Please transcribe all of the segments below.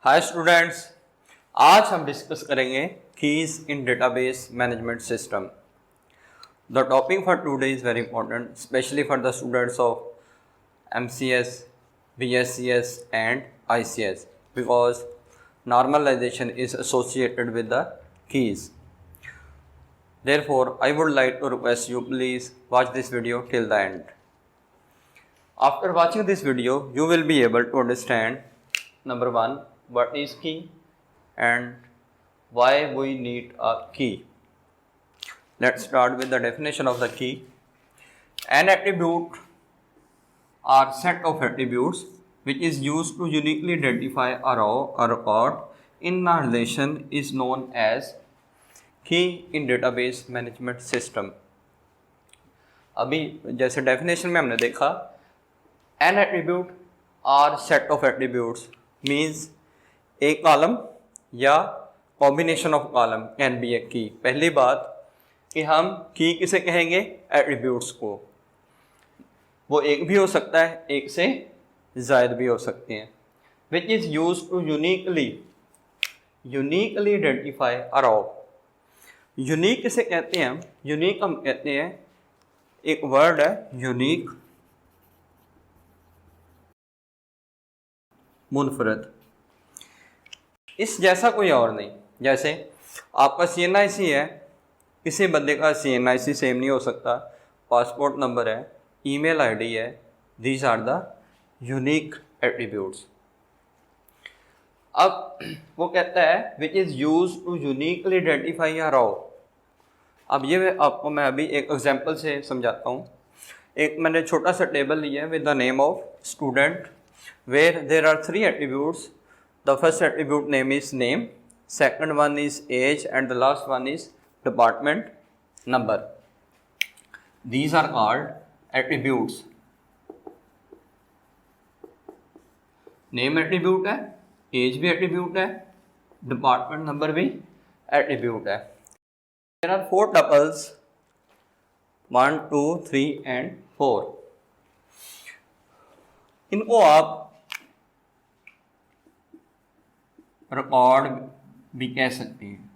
Hi students, आज हम discuss करेंगे keys in database management system. The topic for today is very important, specially for the students of MCS, BSCS and ICS because normalization is associated with the keys. Therefore, I would like to request you please watch this video till the end. After watching this video, you will be able to understand number 1, what is key and why we need a key. Let's start with the definition of the key. An attribute or set of attributes which is used to uniquely identify a row or record in a relation is known as key in database management system. अभी जैसे definition में हमने देखा, an attribute or set of attributes means एक column या combination of column can be a key. पहली बात कि हम की किसे कहेंगे? एट्रीब्यूट्स को। वो एक भी हो सकता है, एक से ज़ायद भी हो सकते हैं। Which is use to uniquely identify a row. Unique किसे कहते हैं? यूनिक हम कहते हैं, एक वर्ड है यूनिक, मुनफरद, इस जैसा कोई और नहीं। जैसे आपका CNIC है, किसी बंदे का CNIC सेम नहीं हो सकता, पासपोर्ट नंबर है, ईमेल आईडी है, these are the unique attributes. अब वो कहता है which is use to uniquely identify a row. अब ये आपको मैं अभी एक एग्जांपल से समझाता हूँ। एक मैंने छोटा सा टेबल लिया है with the name of student where there are 3 attributes. The first attribute name is name, second one is age and the last one is department number. These are called attributes. Name attribute है, age भी attribute है, department number भी attribute है। There are 4 tuples 1, 2, 3 and 4. इनको आप record भी कह सकते हैं।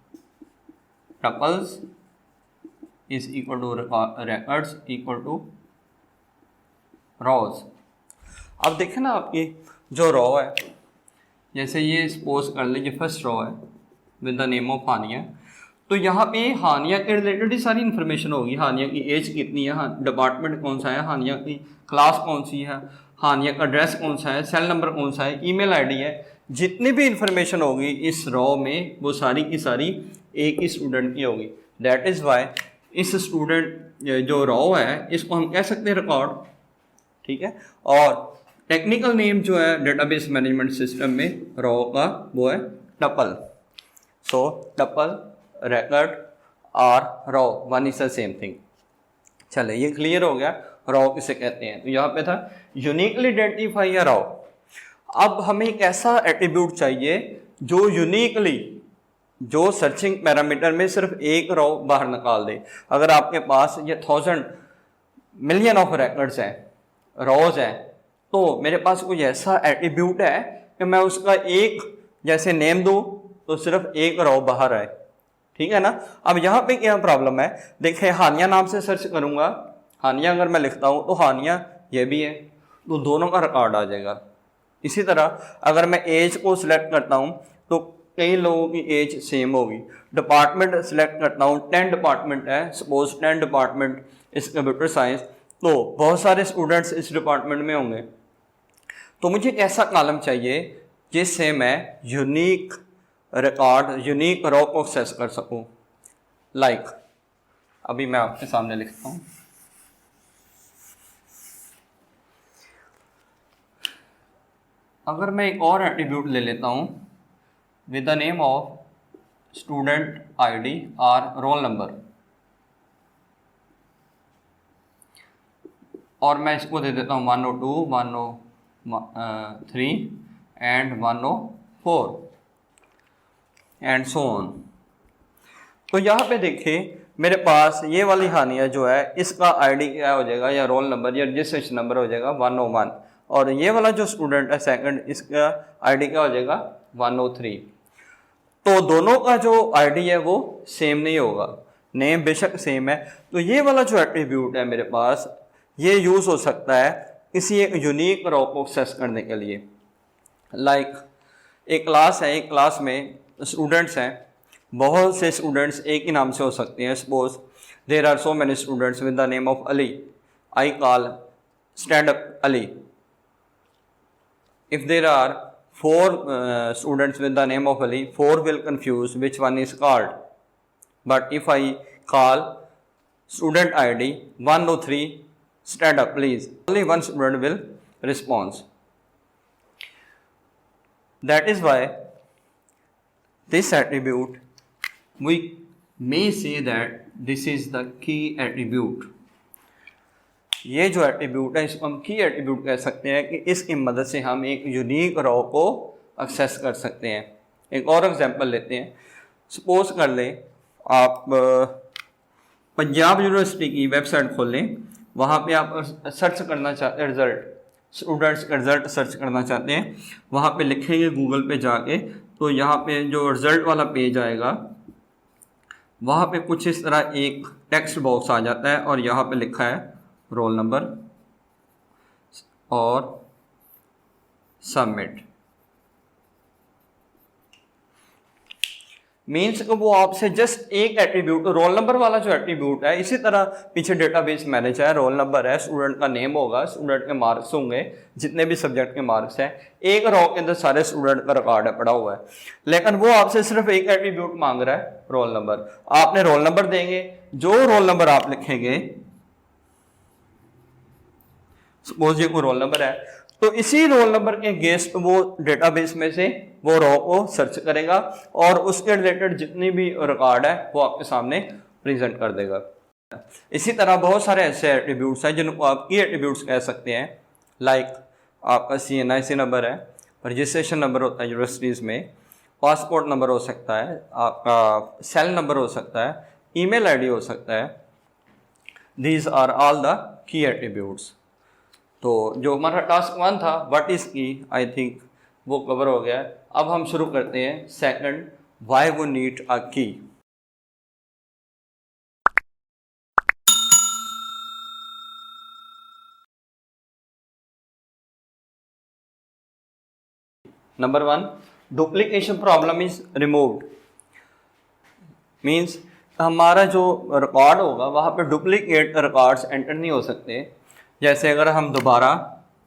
Tuples is equal to records equal to rows. अब देखें ना, आपकी जो रो है, जैसे ये सपोज कर लीजिए फर्स्ट रो है विद द नेम ऑफ हानिया, तो यहाँ पे हानिया के रिलेटेड ही सारी इन्फॉर्मेशन होगी। हानिया की एज कितनी है, डिपार्टमेंट कौन सा है, हानिया की क्लास कौन सी है, हानिया का ड्रेस कौन सा है, सेल नंबर कौन सा है, ईमेल आईडी है। जितनी भी इंफॉर्मेशन होगी इस रो में, वो सारी की सारी एक ही स्टूडेंट की होगी। दैट इज़ वाई इस स्टूडेंट जो रो है, इसको हम कह सकते हैं रिकॉर्ड, ठीक है। और टेक्निकल नेम जो है डेटाबेस मैनेजमेंट सिस्टम में रो का, वो है टपल। सो टपल, रिकॉर्ड और row one is the same thing. चले, ये क्लियर हो गया रो किसे कहते हैं। तो यहाँ पे था यूनिकली आइडेंटिफाई अ रो। अब हमें एक ऐसा एट्रीब्यूट चाहिए जो यूनिकली, जो सर्चिंग पैरामीटर में सिर्फ एक रो बाहर निकाल दे। अगर आपके पास ये 1000 मिलियन ऑफ रिकॉर्ड्स हैं, रोज हैं, तो मेरे पास कोई ऐसा एट्रीब्यूट है कि मैं उसका एक जैसे नेम दूं तो सिर्फ एक रो बाहर आए, ठीक है ना। अब यहाँ पे क्या प्रॉब्लम है? देखिए, हानिया नाम से सर्च करूँगा, हानिया अगर मैं लिखता हूँ तो हानिया ये भी है, तो दोनों का रिकॉर्ड आ जाएगा। इसी तरह अगर मैं एज को सिलेक्ट करता हूँ तो कई लोगों की एज सेम होगी। डिपार्टमेंट सिलेक्ट करता हूँ, 10 डिपार्टमेंट है, सपोज 10 डिपार्टमेंट इस कंप्यूटर साइंस, तो बहुत सारे स्टूडेंट्स इस डिपार्टमेंट में होंगे। तो मुझे एक ऐसा कॉलम चाहिए जिससे मैं यूनिक रिकॉर्ड, यूनिक रो को एक्सेस कर सकूँ। लाइक अभी मैं आपके सामने लिखता हूँ, अगर मैं एक और एट्रीब्यूट ले लेता हूँ with the name of student ID और रोल नंबर, और मैं इसको दे देता हूँ 102, 103 एंड 104 एंड सो ऑन। तो यहाँ पे देखिए मेरे पास ये वाली हानिया जो है, इसका आईडी क्या हो जाएगा, या रोल नंबर या रजिस्ट्रेशन नंबर हो जाएगा 101, और ये वाला जो स्टूडेंट है सेकंड, इसका आईडी क्या हो जाएगा 103। तो दोनों का जो आईडी है वो सेम नहीं होगा, नेम बेशक सेम है। तो ये वाला जो एट्रीब्यूट है मेरे पास, ये यूज़ हो सकता है किसी एक यूनिक रो को एक्सेस करने के लिए। लाइक एक क्लास है, एक क्लास में स्टूडेंट्स हैं, बहुत से स्टूडेंट्स एक ही नाम से हो सकते हैं। Suppose there are so many students with the name of Ali, I call stand up Ali. If there are 4 students with the name of Ali, 4 will confuse which one is called. But if I call student ID 103, stand up please, only one student will respond. That is why this attribute, we may say that this is the key attribute. ये जो attribute है इसको हम की attribute कह सकते हैं कि इसकी मदद से हम एक यूनिक रो को एक्सेस कर सकते हैं। एक और एग्जांपल लेते हैं। सपोज कर लें आप पंजाब यूनिवर्सिटी की वेबसाइट खोल लें, वहाँ पे आप सर्च करना चाहते हैं रिज़ल्ट, स्टूडेंट्स का रिज़ल्ट सर्च करना चाहते हैं, वहाँ पे लिखेंगे गूगल पे जाके, तो यहाँ पे जो रिज़ल्ट वाला पेज आएगा वहाँ पे कुछ इस तरह एक टेक्स्ट बॉक्स आ जाता है और यहाँ पे लिखा है रोल नंबर और सबमिट। मीन्स कि वो आपसे जस्ट एक एट्रीब्यूट, रोल नंबर वाला जो एट्रीब्यूट है, इसी तरह पीछे डेटाबेस मैनेज है, रोल नंबर है, स्टूडेंट का नेम होगा, स्टूडेंट के मार्क्स होंगे, जितने भी सब्जेक्ट के मार्क्स हैं, एक रो के अंदर सारे स्टूडेंट का रिकॉर्ड है पड़ा हुआ है। लेकिन वो आपसे सिर्फ एक एट्रीब्यूट मांग रहा है, रोल नंबर। आपने रोल नंबर देंगे, जो रोल नंबर आप लिखेंगे, सपोज ये कोई रोल नंबर है, तो इसी रोल नंबर के अगेंस्ट वो डेटाबेस में से वो रो को सर्च करेगा और उसके रिलेटेड जितनी भी रिकॉर्ड है वो आपके सामने प्रेजेंट कर देगा। इसी तरह बहुत सारे ऐसे एट्रीब्यूट्स हैं जिनको आप की एट्रीब्यूट्स कह सकते हैं। लाइक आपका CNIC नंबर है, रजिस्ट्रेशन नंबर होता है यूनिवर्सिटीज़ में, पासपोर्ट नंबर हो सकता है, आपका सेल नंबर हो सकता है, ईमेल आईडी हो सकता है। These are all the key attributes. तो जो हमारा टास्क 1 था, व्हाट इज़ की, आई थिंक वो कवर हो गया। अब हम शुरू करते हैं second, why we need a key. Number 1, duplication problem is removed. Means हमारा जो रिकॉर्ड होगा वहाँ पे डुप्लीकेट रिकॉर्ड्स एंटर नहीं हो सकते। जैसे अगर हम दोबारा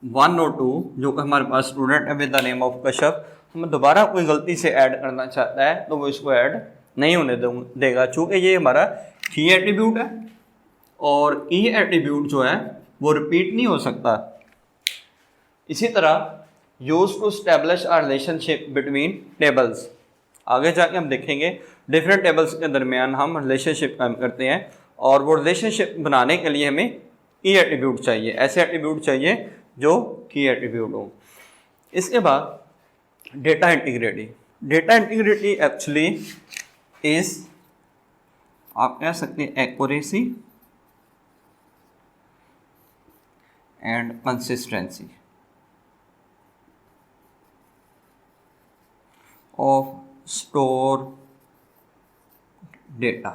1 और 2, जो कि हमारे पास स्टूडेंट है with the name of Kashyap, हम दोबारा कोई गलती से ऐड करना चाहता है तो वो इसको ऐड नहीं होने देगा, चूँकि ये हमारा की एट्रीब्यूट है और की एट्रीब्यूट जो है वो रिपीट नहीं हो सकता। इसी तरह use to establish a relationship between tables, आगे जाके हम देखेंगे डिफरेंट टेबल्स के दरमियान हम रिलेशनशिप कायम करते हैं और वो रिलेशनशिप बनाने के लिए हमें की एट्रीब्यूट चाहिए, ऐसे एट्रीब्यूट चाहिए जो की एट्रीब्यूट हो। इसके बाद data integrity. Data integrity actually is, आप कह सकते हैं, accuracy and consistency of store data.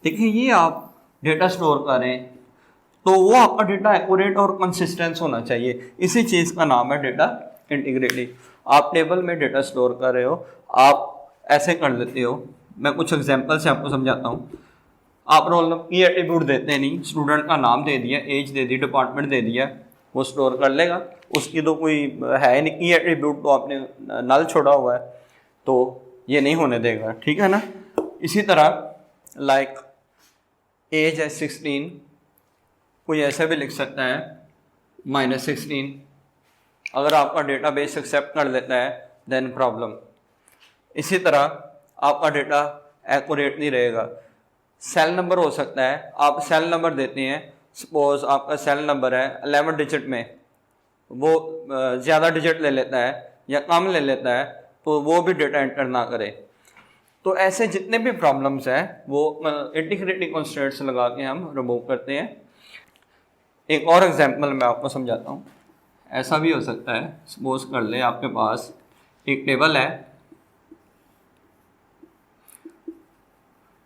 देखिए, ये आप डेटा स्टोर करें तो वो आपका डेटा एक्यूरेट और कंसिस्टेंट होना चाहिए, इसी चीज़ का नाम है डेटा इंटीग्रिटी। आप टेबल में डेटा स्टोर कर रहे हो, आप ऐसे कर लेते हो, मैं कुछ एग्जांपल से आपको समझाता हूँ। आप रोल नंबर की एट्रीब्यूट देते नहीं, स्टूडेंट का नाम दे दिया, एज दे दी, डिपार्टमेंट दे दिया, वो स्टोर कर लेगा, उसकी तो कोई है नहीं, की एट्रीब्यूट तो आपने नल छोड़ा हुआ है, तो ये नहीं होने देगा, ठीक है ना। इसी तरह लाइक एज है 16, कोई ऐसा भी लिख सकता है -16। अगर आपका डेटाबेस एक्सेप्ट कर लेता है देन प्रॉब्लम। इसी तरह आपका डेटा एक्यूरेट नहीं रहेगा। सेल नंबर हो सकता है, आप सेल नंबर देते हैं, सपोज आपका सेल नंबर है 11 डिजिट में, वो ज़्यादा डिजिट ले लेता है या कम ले लेता है, तो वो भी डेटा एंटर ना करे। तो ऐसे जितने भी प्रॉब्लम्स हैं वो इंटीग्रिटी कंस्ट्रेंट्स लगा के हम रिमूव करते हैं। एक और एग्जांपल मैं आपको समझाता हूँ। ऐसा भी हो सकता है, सपोज कर ले आपके पास एक टेबल है,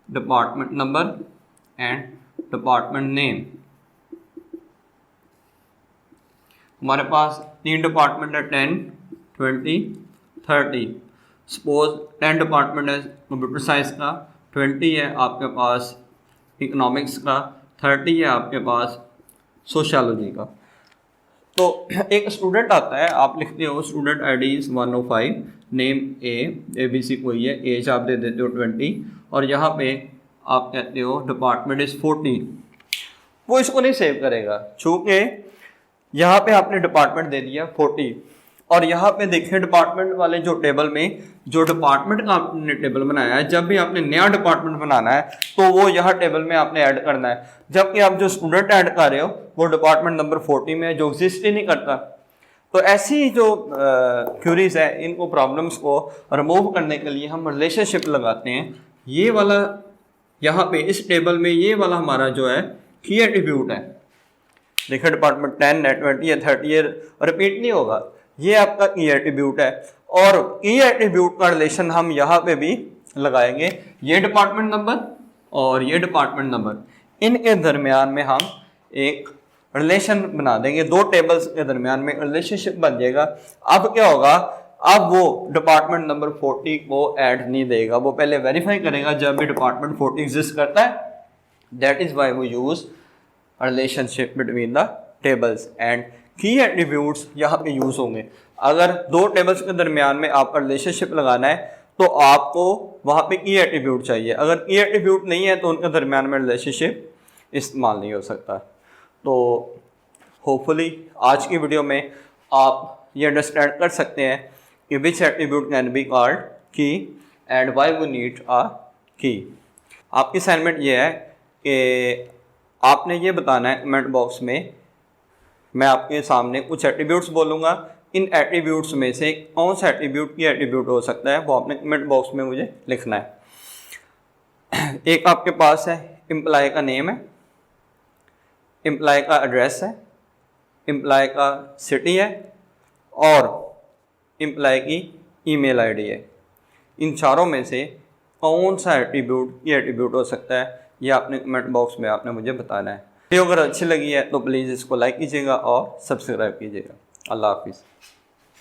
department number and department name. हमारे पास 3 डिपार्टमेंट है, 10, 20, 30। सपोज 10 डिपार्टमेंट है कंप्यूटर साइंस का, 20 है आपके पास इकोनॉमिक्स का, 30 है आपके पास सोशियोलॉजी का। तो एक स्टूडेंट आता है, आप लिखते हो student ID is 105, name ABC कोई है, एज आप दे देते हो 20, और यहाँ पे आप कहते हो डिपार्टमेंट इज 40। वो इसको नहीं सेव करेगा, चूँकि यहाँ पे आपने डिपार्टमेंट दे दिया 40, और यहाँ पे देखें डिपार्टमेंट वाले जो टेबल में जो डिपार्टमेंट का आपने टेबल बनाया है, जब भी आपने नया डिपार्टमेंट बनाना है तो वो यहाँ टेबल में आपने ऐड करना है, जबकि आप जो स्टूडेंट ऐड कर रहे हो वो डिपार्टमेंट नंबर 40 में है, जो एग्जिस्ट ही नहीं करता। तो ऐसी जो क्यूरीज है, इनको प्रॉब्लम्स को रिमूव करने के लिए हम रिलेशनशिप लगाते हैं। ये वाला यहाँ पे इस टेबल में ये वाला हमारा जो है की एट्रीब्यूट है, देखिए डिपार्टमेंट 10 है, 20 है, 30 है, रिपीट नहीं होगा, ये आपका की एट्रीब्यूट है। और की एट्रीब्यूट का रिलेशन हम यहाँ पे भी लगाएंगे, ये डिपार्टमेंट नंबर और ये डिपार्टमेंट नंबर, इनके दरमियान में हम एक रिलेशन बना देंगे, दो टेबल्स के दरमियान में रिलेशनशिप बन जाएगा। अब क्या होगा, अब वो डिपार्टमेंट नंबर 40 को ऐड नहीं देगा, वो पहले वेरीफाई करेगा जब भी डिपार्टमेंट 40 एग्जिस्ट करता है। That is why we use relationship between the tables and key attributes यहाँ पे यूज होंगे। अगर दो टेबल्स के दरमियान में आपका रिलेशनशिप लगाना है तो आपको वहाँ पे की एट्रीब्यूट चाहिए, अगर की एट्रीब्यूट नहीं है तो उनके दरमियान में रिलेशनशिप इस्तेमाल नहीं हो सकता। तो होपफुली आज की वीडियो में आप ये अंडरस्टैंड कर सकते हैं कि which attribute can be called key and why we need a key. आपकी असाइनमेंट ये है कि आपने ये बताना है कमेंट बॉक्स में, मैं आपके सामने कुछ एट्रीब्यूट्स बोलूँगा, इन एट्रीब्यूट्स में से कौन सा एट्रीब्यूट की एट्रीब्यूट हो सकता है वो आपने कमेंट बॉक्स में मुझे लिखना है। एक आपके पास है एम्प्लॉय का नेम है, एम्प्लॉय का एड्रेस है, एम्प्लॉय का सिटी है और एम्प्लॉय की ईमेल आईडी है। इन चारों में से कौन सा एट्रीब्यूट की एट्रीब्यूट हो सकता है ये आपने कमेंट बॉक्स में आपने मुझे बताना है। वीडियो अगर अच्छी लगी है तो प्लीज़ इसको लाइक कीजिएगा और सब्सक्राइब कीजिएगा। अल्लाह हाफिज़।